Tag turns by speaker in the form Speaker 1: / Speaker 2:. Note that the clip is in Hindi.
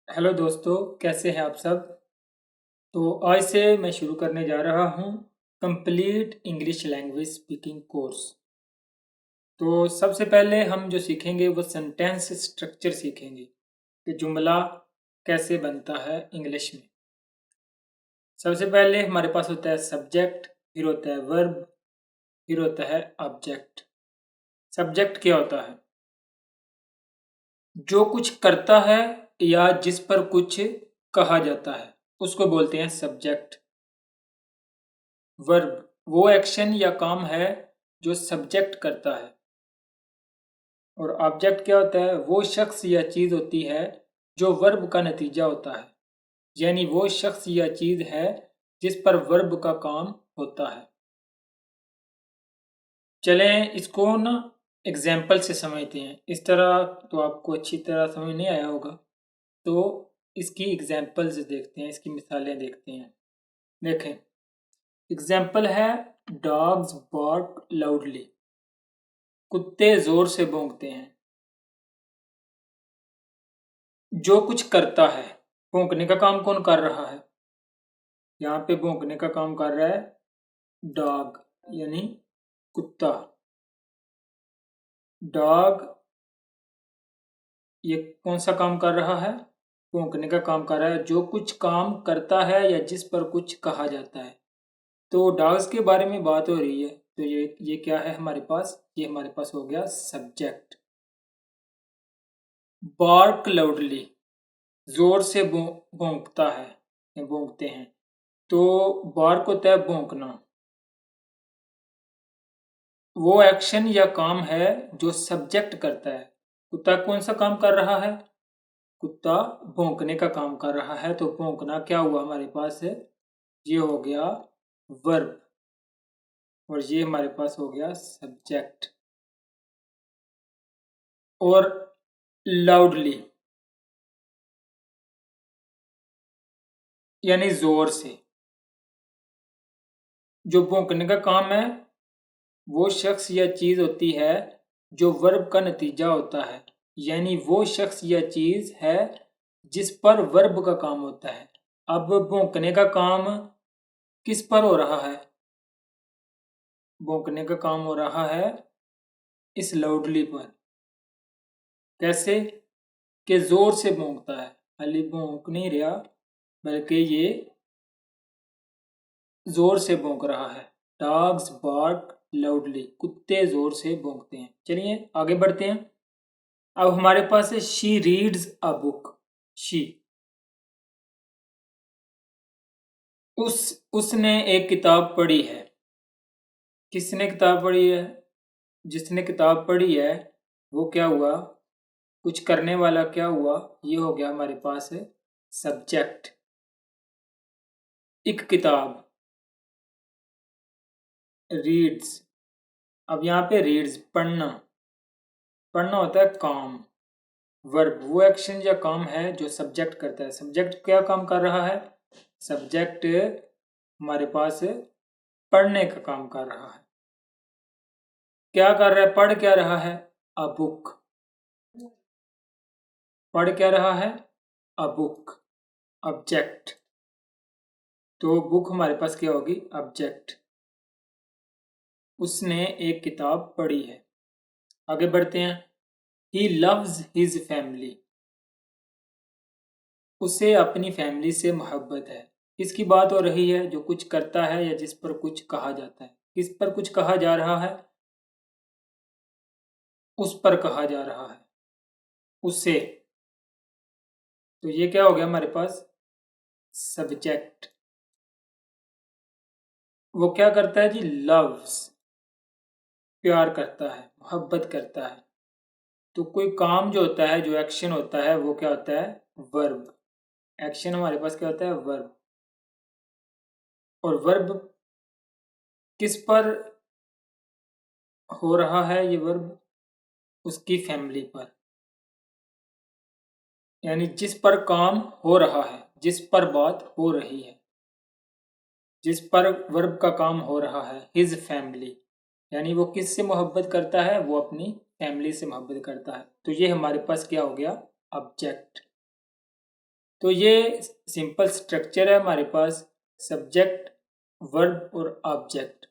Speaker 1: हेलो दोस्तों, कैसे हैं आप सब। तो आज से मैं शुरू करने जा रहा हूँ complete English language speaking course. तो सबसे पहले हम जो सीखेंगे वो सेंटेंस स्ट्रक्चर सीखेंगे कि जुमला कैसे बनता है इंग्लिश में। सबसे पहले हमारे पास होता है सब्जेक्ट, फिर होता है वर्ब, फिर होता है ऑब्जेक्ट। सब्जेक्ट क्या होता है? जो कुछ करता है या जिस पर कुछ कहा जाता है उसको बोलते हैं सब्जेक्ट। वर्ब वो एक्शन या काम है जो सब्जेक्ट करता है। और ऑब्जेक्ट क्या होता है? वो शख्स या चीज होती है जो वर्ब का नतीजा होता है, यानी वो शख्स या चीज है जिस पर वर्ब का काम होता है। चलें इसको ना एग्जाम्पल से समझते हैं। इस तरह तो आपको अच्छी तरह समझ नहीं आया होगा, तो इसकी एग्जाम्पल्स देखते हैं, इसकी मिसालें देखते हैं। देखें, एग्जाम्पल है डॉग्स बार्क लाउडली। कुत्ते जोर से भौंकते हैं। जो कुछ करता है, भौंकने का काम कौन कर रहा है? यहाँ पे भौंकने का काम कर रहा है डॉग, यानी कुत्ता। डॉग ये कौन सा काम कर रहा है? भौंकने का काम कर रहा है। जो कुछ काम करता है या जिस पर कुछ कहा जाता है। तो डॉग्स के बारे में बात हो रही है, तो ये क्या है हमारे पास? ये हमारे पास हो गया सब्जेक्ट। बार्क लाउडली, जोर से भौंकता है या भौंकते हैं। तो बार्क होता है भौंकना। वो एक्शन या काम है जो सब्जेक्ट करता है। कुत्ता कौन सा काम कर रहा है? कुत्ता भौंकने का काम कर रहा है। तो भौंकना क्या हुआ हमारे पास है? ये हो गया वर्ब, और ये हमारे पास हो गया सब्जेक्ट। और लाउडली यानी जोर से। जो भौंकने का काम है वो शख्स या चीज होती है जो वर्ब का नतीजा होता है, यानी वो शख्स या चीज है जिस पर वर्ब का काम होता है। अब भौंकने का काम किस पर हो रहा है? भौंकने का काम हो रहा है इस लाउडली पर। कैसे? कि जोर से भौंकता है। खाली भौंक नहीं रहा, बल्कि ये जोर से भौंक रहा है। डॉग्स बार्क लाउडली, कुत्ते जोर से भौंकते हैं। चलिए आगे बढ़ते हैं। अब हमारे पास है she reads a book. She, उसने एक किताब पढ़ी है। किसने किताब पढ़ी है? जिसने किताब पढ़ी है वो क्या हुआ? कुछ करने वाला क्या हुआ? ये हो गया हमारे पास है सब्जेक्ट। एक किताब रीड्स। अब यहाँ पे रीड्स पढ़ना, पढ़ना होता है काम। वर्ब वो एक्शन या काम है जो सब्जेक्ट करता है। सब्जेक्ट क्या काम कर रहा है? सब्जेक्ट हमारे पास पढ़ने का काम कर रहा है। क्या कर रहा है? पढ़ क्या रहा है? A book. पढ़ क्या रहा है? A book, object. तो बुक हमारे पास क्या होगी? ऑब्जेक्ट। उसने एक किताब पढ़ी है। आगे बढ़ते हैं। ही लव्स हिज फैमिली, उसे अपनी फैमिली से मोहब्बत है। किसकी बात हो रही है? जो कुछ करता है या जिस पर कुछ कहा जाता है। किस पर कुछ कहा जा रहा है? उस पर कहा जा रहा है, उसे। तो ये क्या हो गया हमारे पास? सब्जेक्ट। वो क्या करता है जी? लव्स, प्यार करता है, मोहब्बत करता है। तो कोई काम जो होता है, जो एक्शन होता है, वो क्या होता है? वर्ब। एक्शन हमारे पास क्या होता है? वर्ब। और वर्ब किस पर हो रहा है? ये वर्ब उसकी फैमिली पर, यानी जिस पर काम हो रहा है, जिस पर बात हो रही है, जिस पर वर्ब का काम हो रहा है, हिज फैमिली। यानी वो किससे मोहब्बत करता है? वो अपनी फैमिली से मोहब्बत करता है। तो ये हमारे पास क्या हो गया? ऑब्जेक्ट। तो ये सिंपल स्ट्रक्चर है हमारे पास, सब्जेक्ट, वर्ब और ऑब्जेक्ट।